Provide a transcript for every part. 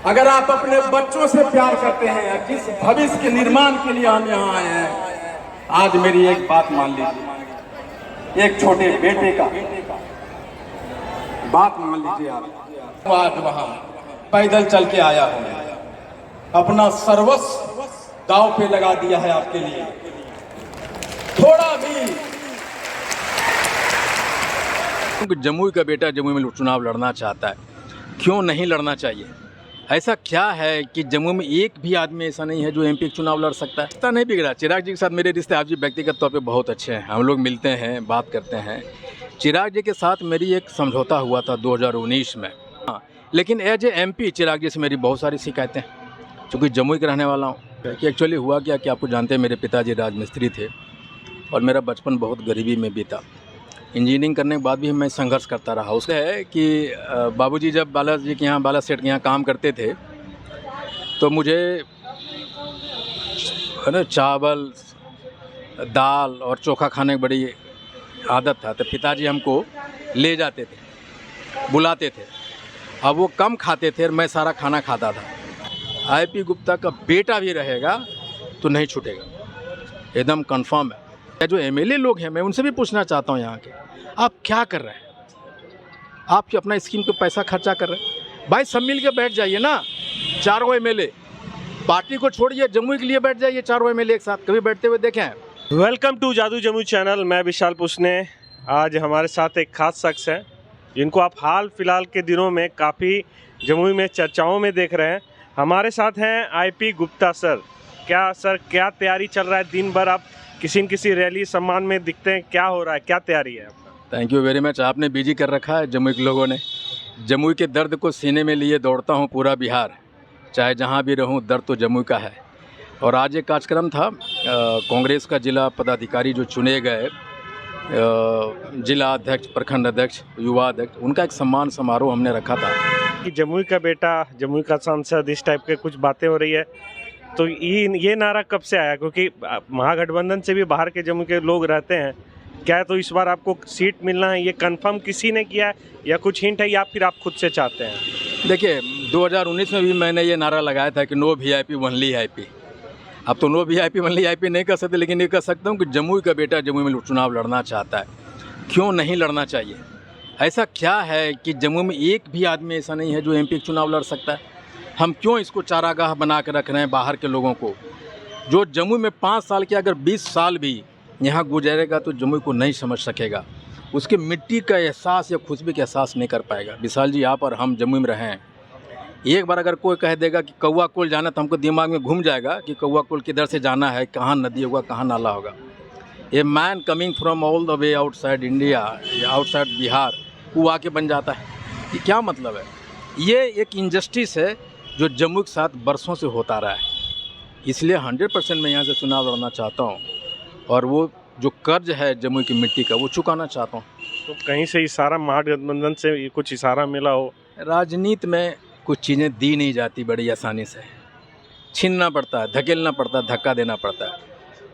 अगर आप अपने बच्चों से प्यार करते हैं, जिस भविष्य के निर्माण के लिए हम यहाँ आए हैं, आज मेरी एक बात मान लीजिए, एक छोटे बेटे का बात मान लीजिए आप। आज वहां पैदल चल के आया हूं, अपना सर्वस्व दांव पे लगा दिया है आपके लिए। थोड़ा भी जमुई का बेटा जमुई में चुनाव लड़ना चाहता है, क्यों नहीं लड़ना चाहिए? ऐसा क्या है कि जम्मू में एक भी आदमी ऐसा नहीं है जो एमपी का चुनाव लड़ सकता है? रिश्ता नहीं बिगड़ा। चिराग जी के साथ मेरे रिश्ते आप जी व्यक्तिगत तौर पे बहुत अच्छे हैं, हम लोग मिलते हैं, बात करते हैं। चिराग जी के साथ मेरी एक समझौता हुआ था 2019 में, हाँ, लेकिन एज ए एमपी चिराग जी से मेरी बहुत सारी शिकायतें, चूँकि जमुई का रहने वाला हूँ। कि एक्चुअली हुआ क्या कि आपको जानते हैं मेरे पिताजी राजमिस्त्री थे और मेरा बचपन बहुत गरीबी में बीता। इंजीनियरिंग करने के बाद भी मैं संघर्ष करता रहा। उससे है कि बाबूजी जब बालाजी के यहाँ, बाला सेठ के यहाँ काम करते थे, तो मुझे है ना चावल, दाल और चोखा खाने की बड़ी आदत था। तो पिताजी हमको ले जाते थे, बुलाते थे। अब वो कम खाते थे और मैं सारा खाना खाता था। आईपी गुप्ता का बेटा भी रहेगा तो नहीं छूटेगा, एकदम कंफर्म है। जो एमएलए लोग हैं, मैं उनसे भी पूछना चाहता हूँ यहाँ के, आप क्या कर रहे हैं? आप अपना स्कीम पे पैसा खर्चा कर रहे हैं? भाई सब मिल के बैठ जाइए ना, चारों एमएलए, पार्टी को छोड़िए, जमुई के लिए बैठ जाइए चारों एमएलए एक साथ। कभी बैठते हुए देखे हैं? वेलकम टू जादू जमुई चैनल। मैं विशाल पुष्ने। आज हमारे साथ एक खास शख्स हैं जिनको आप हाल फिलहाल के दिनों में काफ़ी जमुई में चर्चाओं में देख रहे हैं। हमारे साथ हैं आईपी गुप्ता सर। क्या तैयारी चल रहा है? दिन भर आप किसी न किसी रैली सम्मान में दिखते हैं, क्या हो रहा है, क्या तैयारी है आपका? Thank you very much. आपने बिजी कर रखा है जमुई के लोगों ने। जमुई के दर्द को सीने में लिए दौड़ता हूँ पूरा बिहार, चाहे जहाँ भी रहूँ दर्द तो जमुई का है। और आज एक कार्यक्रम था, कांग्रेस का जिला पदाधिकारी जो चुने गए, जिला अध्यक्ष, प्रखंड अध्यक्ष, युवा अध्यक्ष, उनका एक सम्मान समारोह हमने रखा था। कि जमुई का बेटा, जमुई का सांसद, इस टाइप के कुछ बातें हो रही है, तो ये नारा कब से आया? क्योंकि महागठबंधन से भी बाहर के जमुई के लोग रहते हैं, क्या तो इस बार आपको सीट मिलना है, ये कंफर्म किसी ने किया है या कुछ हिंट है या फिर आप खुद से चाहते हैं? देखिए 2019 में भी मैंने ये नारा लगाया था कि नो वीआईपी ओनली आईपी। अब तो नो वीआईपी ओनली आईपी नहीं कर सकते, लेकिन ये कर सकता हूँ कि जमुई का बेटा जमुई में चुनाव लड़ना चाहता है, क्यों नहीं लड़ना चाहिए? ऐसा क्या है कि जमुई में एक भी आदमी ऐसा नहीं है जो एमपी का चुनाव लड़ सकता है? हम क्यों इसको चारागाह बना के रख रहे हैं बाहर के लोगों को? जो जमुई में 5 साल के अगर 20 साल भी यहाँ गुजरेगा तो जमुई को नहीं समझ सकेगा, उसके मिट्टी का एहसास या खुशबू का एहसास नहीं कर पाएगा। विशाल जी, आप और हम जमुई में रहें, एक बार अगर कोई कह देगा कि कौवा कुल जाना, तो हमको दिमाग में घूम जाएगा कि कौवा कुल किधर से जाना है, कहाँ नदी होगा, कहाँ नाला होगा। A man coming from all the way outside India या आउटसाइड बिहार, वो आके बन जाता है, ये क्या मतलब है? ये एक इनजस्टिस है जो जम्मू के साथ बरसों से होता रहा है। इसलिए 100% मैं यहाँ से चुनाव लड़ना चाहता हूँ और वो जो कर्ज है जम्मू की मिट्टी का, वो चुकाना चाहता हूँ। तो कहीं से इशारा महागठबंधन से कुछ इशारा मिला हो? राजनीति में कुछ चीज़ें दी नहीं जाती बड़ी आसानी से, छीनना पड़ता है, धकेलना पड़ता है, धक्का देना पड़ता है।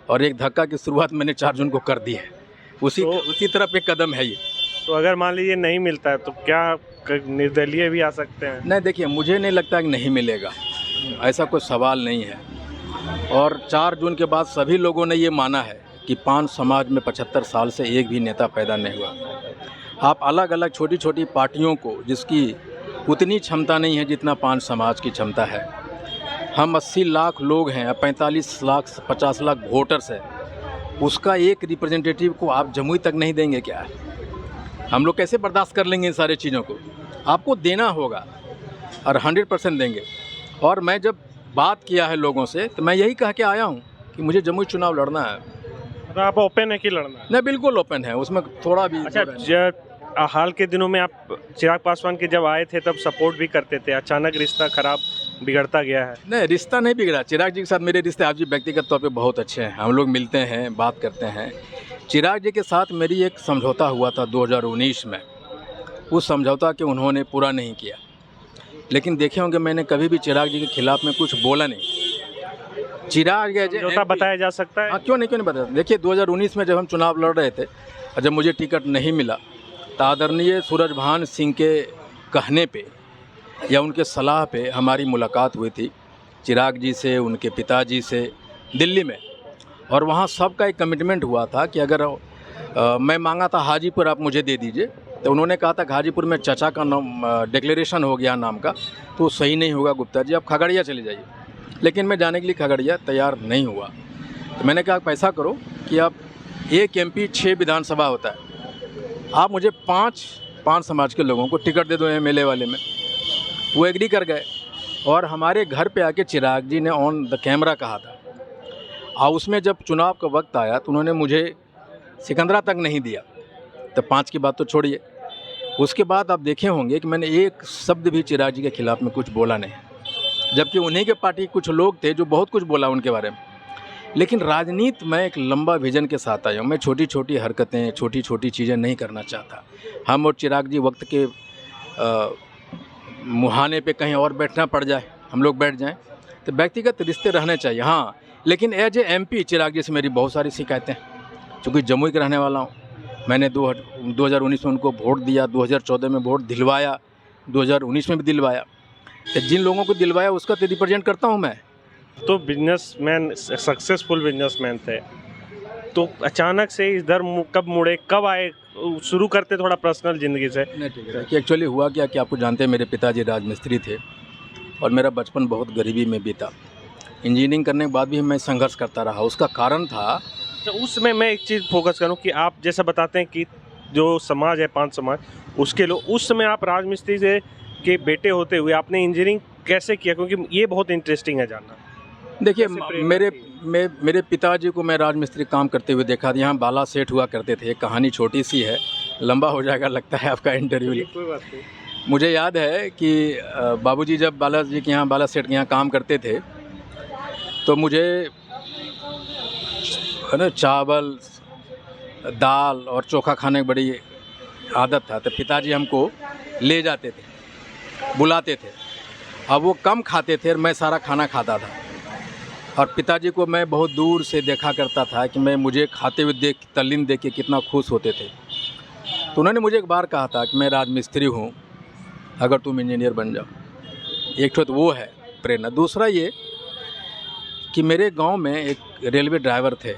और एक धक्का की शुरुआत मैंने 4 जून को कर दी है, उसी तरफ एक कदम है ये। तो अगर मान लीजिए नहीं मिलता है तो क्या निर्दलीय भी आ सकते हैं? नहीं, देखिए मुझे नहीं लगता कि नहीं मिलेगा, ऐसा कोई सवाल नहीं है। और 4 जून के बाद सभी लोगों ने ये माना है कि पान समाज में 75 साल से एक भी नेता पैदा नहीं हुआ। आप अलग अलग छोटी छोटी पार्टियों को, जिसकी उतनी क्षमता नहीं है जितना पान समाज की क्षमता है, हम 80 लाख लोग हैं, 45 लाख 50 लाख वोटर्स है, उसका एक रिप्रेजेंटेटिव को आप जमुई तक नहीं देंगे क्या? हम लोग कैसे बर्दाश्त कर लेंगे इन सारी चीज़ों को? आपको देना होगा और 100% देंगे। और मैं जब बात किया है लोगों से तो मैं यही कह के आया हूँ कि मुझे जमुई चुनाव लड़ना है। तो आप ओपन है कि लड़ना है? नहीं, बिल्कुल ओपन है, उसमें थोड़ा भी। अच्छा, हाल के दिनों में आप चिराग पासवान के जब आए थे तब सपोर्ट भी करते थे, अचानक रिश्ता खराब बिगड़ता गया है। नहीं, रिश्ता नहीं बिगड़ा। चिराग जी के साथ मेरे रिश्ते आप जी व्यक्तिगत तौर पे बहुत अच्छे हैं, हम लोग मिलते हैं, बात करते हैं। चिराग जी के साथ मेरी एक समझौता हुआ था 2019 में, उस समझौता के उन्होंने पूरा नहीं किया। लेकिन देखे होंगे मैंने कभी भी चिराग जी के खिलाफ में कुछ बोला नहीं। चिराग समझौता बताया जा सकता है? हाँ, क्यों नहीं बताया। देखिए 2019 में जब हम चुनाव लड़ रहे थे और जब मुझे टिकट नहीं मिला तो आदरणीय सूरजभान सिंह के कहने पे या उनके सलाह पे हमारी मुलाकात हुई थी चिराग जी से, उनके पिताजी से दिल्ली में। और वहाँ सबका एक कमिटमेंट हुआ था कि अगर मैं मांगा था हाजीपुर आप मुझे दे दीजिए, तो उन्होंने कहा था कि हाजीपुर में चचा का नाम डिक्लेरेशन हो गया नाम का, तो सही नहीं होगा गुप्ता जी, आप खगड़िया चले जाइए। लेकिन मैं जाने के लिए खगड़िया तैयार नहीं हुआ। तो मैंने कहा पैसा करो कि आप 1 MP 6 विधानसभा होता है, आप मुझे 5 समाज के लोगों को टिकट दे दो MLA वाले में। वो एग्री कर गए और हमारे घर पे आके चिराग जी ने ऑन द कैमरा कहा था। और उसमें जब चुनाव का वक्त आया तो उन्होंने मुझे सिकंदरा तक नहीं दिया। तो 5 की बात तो छोड़िए, उसके बाद आप देखे होंगे कि मैंने एक शब्द भी चिराग जी के खिलाफ में कुछ बोला नहीं, जबकि उन्हीं के पार्टी कुछ लोग थे जो बहुत कुछ बोला उनके बारे में। लेकिन राजनीति में एक लंबा विजन के साथ आया हूँ। मैं छोटी छोटी हरकतें, छोटी छोटी चीज़ें नहीं करना चाहता। हम और चिराग जी वक्त के मुहाने पे कहीं और बैठना पड़ जाए, हम लोग बैठ जाएं, तो व्यक्तिगत रिश्ते रहने चाहिए। हाँ, लेकिन एज ए MP चिराग जी से मेरी बहुत सारी शिकायतें, चूँकि जमुई के रहने वाला हूँ। मैंने 2019 में उनको वोट दिया, 2014 में वोट दिलवाया, 2019 में भी दिलवाया। तो जिन लोगों को दिलवाया उसका तो रिप्रेजेंट करता हूँ मैं। तो बिजनेसमैन, सक्सेसफुल बिजनेसमैन थे, तो अचानक से इधर कब मुड़े, कब आए? शुरू करते थोड़ा पर्सनल ज़िंदगी से। नहीं, ठीक है कि एक्चुअली हुआ क्या कि आपको जानते हैं मेरे पिताजी राजमिस्त्री थे और मेरा बचपन बहुत गरीबी में बीता। इंजीनियरिंग करने के बाद भी मैं संघर्ष करता रहा। उसका कारण था, तो उसमें मैं एक चीज़ फोकस करूं कि आप जैसा बताते हैं कि जो समाज है 5 समाज, उसके लोग, उस समय आप राजमिस्त्री से के बेटे होते हुए आपने इंजीनियरिंग कैसे किया? क्योंकि ये बहुत इंटरेस्टिंग है जानना। देखिए मेरे पिताजी को मैं राजमिस्त्री काम करते हुए देखा था। यहाँ बाला सेठ हुआ करते थे। एक कहानी छोटी सी है, लंबा हो जाएगा लगता है आपका इंटरव्यू। कोई बात नहीं। मुझे याद है कि बाबूजी जब बाला जी के यहाँ, बाला सेठ के यहाँ काम करते थे, तो मुझे है ना चावल, दाल और चोखा खाने की बड़ी आदत था। तो पिताजी हमको ले जाते थे, बुलाते थे। अब वो कम खाते थे और मैं सारा खाना खाता था। और पिताजी को मैं बहुत दूर से देखा करता था कि मैं मुझे खाते हुए देख, तल्लीन देख के कितना खुश होते थे। तो उन्होंने मुझे एक बार कहा था कि मैं राजमिस्त्री हूँ, अगर तुम इंजीनियर बन जाओ। एक तो वो है प्रेरणा। दूसरा ये कि मेरे गांव में एक रेलवे ड्राइवर थे।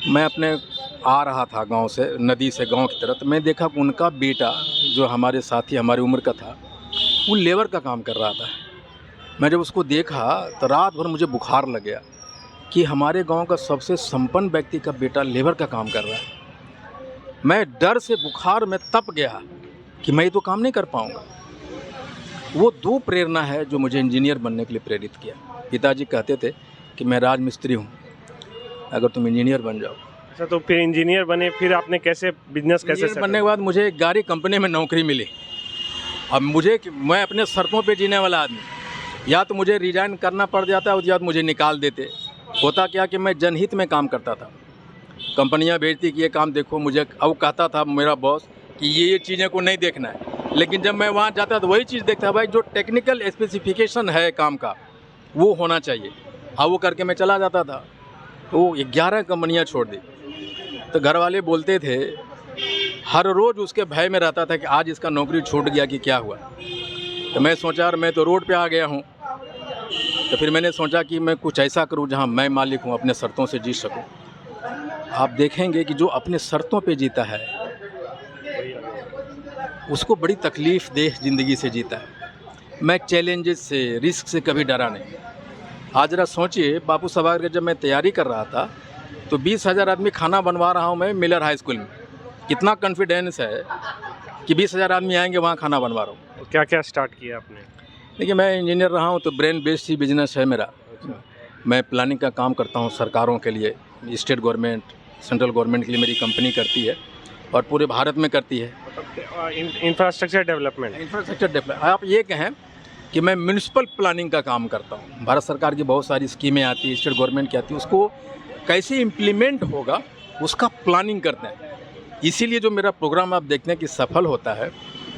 मैं अपने आ रहा था गांव से, नदी से गांव की तरफ, तो मैं देखा कि उनका बेटा जो हमारे साथी, हमारी उम्र का था, वो लेबर का काम कर रहा था। मैं जब उसको देखा तो रात भर मुझे बुखार लग गया कि हमारे गांव का सबसे संपन्न व्यक्ति का बेटा लेबर का काम कर रहा है। मैं डर से बुखार में तप गया कि मैं ये तो काम नहीं कर पाऊंगा। वो 2 प्रेरणा है जो मुझे इंजीनियर बनने के लिए प्रेरित किया। पिताजी कहते थे कि मैं राजमिस्त्री हूँ, अगर तुम इंजीनियर बन जाओ। अच्छा, तो फिर इंजीनियर बने, फिर आपने कैसे बिजनेस कैसे इंजीनियर बनने के बाद मुझे एक गाड़ी कंपनी में नौकरी मिली। अब मैं अपने शर्तों पे जीने वाला आदमी, या तो मुझे रिजाइन करना पड़ जाता है या तो मुझे निकाल देते। होता क्या कि मैं जनहित में काम करता था। कंपनियां भेजती कि ये काम देखो, मुझे अब कहता था मेरा बॉस कि ये चीज़ें को नहीं देखना है। लेकिन जब मैं वहाँ जाता तो वही चीज़ देखता, भाई जो टेक्निकल स्पेसिफिकेशन है काम का वो होना चाहिए। हाँ, वो करके मैं चला जाता था। तो 11 कंपनियाँ छोड़ दी। तो घर वाले बोलते थे, हर रोज़ उसके भय में रहता था कि आज इसका नौकरी छूट गया कि क्या हुआ। तो मैं सोचा यार मैं तो रोड पे आ गया हूँ। तो फिर मैंने सोचा कि मैं कुछ ऐसा करूँ जहाँ मैं मालिक हूँ, अपने शर्तों से जी सकूँ। आप देखेंगे कि जो अपने शर्तों पे जीता है उसको बड़ी तकलीफ़ देह ज़िंदगी से जीता है। मैं चैलेंजेस से, रिस्क से कभी डरा नहीं। आज जरा सोचिए, बापू सभागार जब मैं तैयारी कर रहा था तो 20,000 आदमी खाना बनवा रहा हूँ मैं मिलर हाई स्कूल में। कितना कॉन्फिडेंस है कि 20,000 आदमी आएंगे वहाँ खाना बनवा रहा हूँ। क्या क्या स्टार्ट किया आपने? देखिए, मैं इंजीनियर रहा हूँ तो ब्रेन बेस्ड ही बिजनेस है मेरा। मैं प्लानिंग का काम करता हूँ सरकारों के लिए, स्टेट गवर्नमेंट, सेंट्रल गवर्नमेंट के लिए मेरी कंपनी करती है और पूरे भारत में करती है। Infrastructure development. आप ये कहें कि मैं म्यूनिसिपल प्लानिंग का काम करता हूँ। भारत सरकार की बहुत सारी स्कीमें आती है, स्टेट गवर्नमेंट की आती है, उसको कैसे इम्प्लीमेंट होगा उसका प्लानिंग करते हैं। इसीलिए जो मेरा प्रोग्राम आप देखते हैं कि सफल होता है,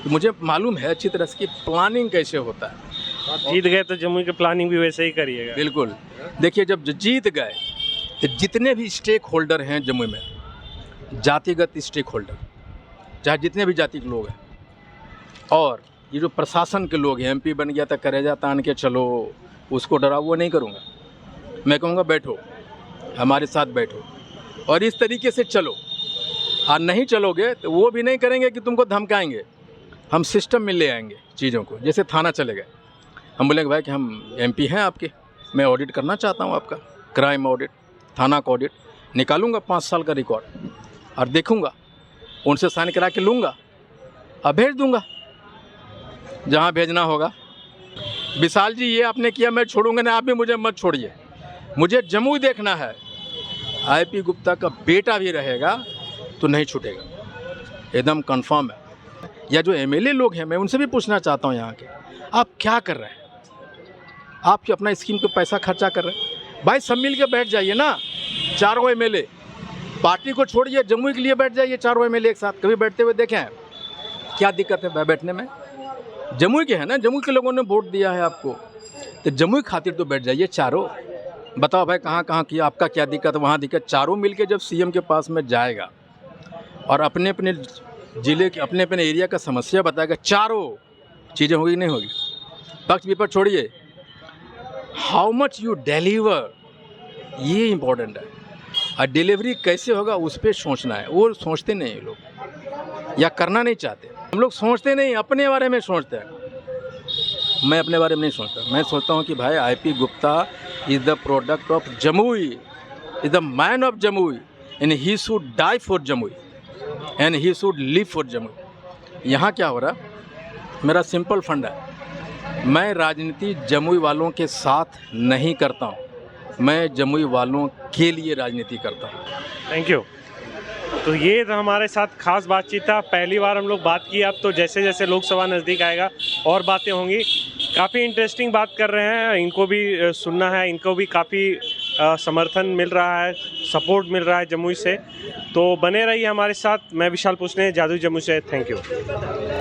तो मुझे मालूम है अच्छी तरह से कि प्लानिंग कैसे होता है। आप जीत गए तो जमुई की प्लानिंग भी वैसे ही करिएगा। बिल्कुल। देखिए, जब जीत गए तो जितने भी स्टेक होल्डर हैं जमुई में, जातिगत स्टेक होल्डर, चाहे जितने भी जाति के लोग हैं, और ये जो प्रशासन के लोग हैं, एमपी बन गया था करेजा तान के चलो, उसको डराओ, वो नहीं करूँगा। मैं कहूँगा बैठो, हमारे साथ बैठो और इस तरीके से चलो। और नहीं चलोगे तो वो भी नहीं करेंगे कि तुमको धमकाएंगे, हम सिस्टम में ले आएंगे चीज़ों को। जैसे थाना चले गए, हम बोलेंगे भाई कि हम एमपी हैं आपके, मैं ऑडिट करना चाहता हूँ आपका, क्राइम ऑडिट, थाना का ऑडिट निकालूंगा 5 साल का रिकॉर्ड और देखूंगा, उनसे साइन करा के लूँगा और भेज दूंगा जहाँ भेजना होगा। विशाल जी ये आपने किया, मैं छोड़ूंगा ना, आप भी मुझे मत छोड़िए। मुझे जमुई देखना है, आईपी गुप्ता का बेटा भी रहेगा तो नहीं छूटेगा, एकदम कंफर्म है। या जो एमएलए लोग हैं, मैं उनसे भी पूछना चाहता हूँ यहाँ के, आप क्या कर रहे हैं? आप अपना स्कीम पे पैसा खर्चा कर रहे हैं, भाई सब मिल के बैठ जाइए ना, चारों एमएलए, पार्टी को छोड़िए, जमुई के लिए बैठ जाइए चारों एमएलए एक साथ। कभी बैठते हुए देखे हैं? क्या दिक्कत है बैठने में? जमुई के हैं ना, जमुई के लोगों ने वोट दिया है आपको, तो जमुई खातिर तो बैठ जाइए चारों। बताओ भाई कहाँ कहाँ किया, आपका क्या दिक्कत, वहाँ दिक्कत। चारों मिलके जब सीएम के पास में जाएगा और अपने अपने ज़िले के, अपने अपने एरिया का समस्या बताएगा, चारों चीज़ें होगी नहीं होगी? पक्ष विपक्ष छोड़िए, हाउ मच यू डिलीवर, ये इम्पोर्टेंट है। और डिलीवरी कैसे होगा उस पर सोचना है। वो सोचते नहीं हैं लोग, या करना नहीं चाहते। हम लोग सोचते नहीं, अपने बारे में सोचते हैं। मैं अपने बारे में नहीं सोचता, मैं सोचता हूँ कि भाई IP Gupta is the product of Jamui, is the man of Jamui, and he should die for Jamui and he should live for Jamui. यहाँ क्या हो रहा, मेरा सिंपल फंड है, मैं राजनीति जमुई वालों के साथ नहीं करता हूँ, मैं जमुई वालों के लिए राजनीति करता हूँ। Thank you. तो ये तो हमारे साथ खास बातचीत था, पहली बार हम लोग बात की। अब तो जैसे जैसे लोकसभा नज़दीक आएगा और बातें होंगी। काफ़ी इंटरेस्टिंग बात कर रहे हैं, इनको भी सुनना है, इनको भी काफ़ी समर्थन मिल रहा है, सपोर्ट मिल रहा है जमुई से। तो बने रहिए हमारे साथ। मैं विशाल पुष्ने, जादू जमुई से। Thank you.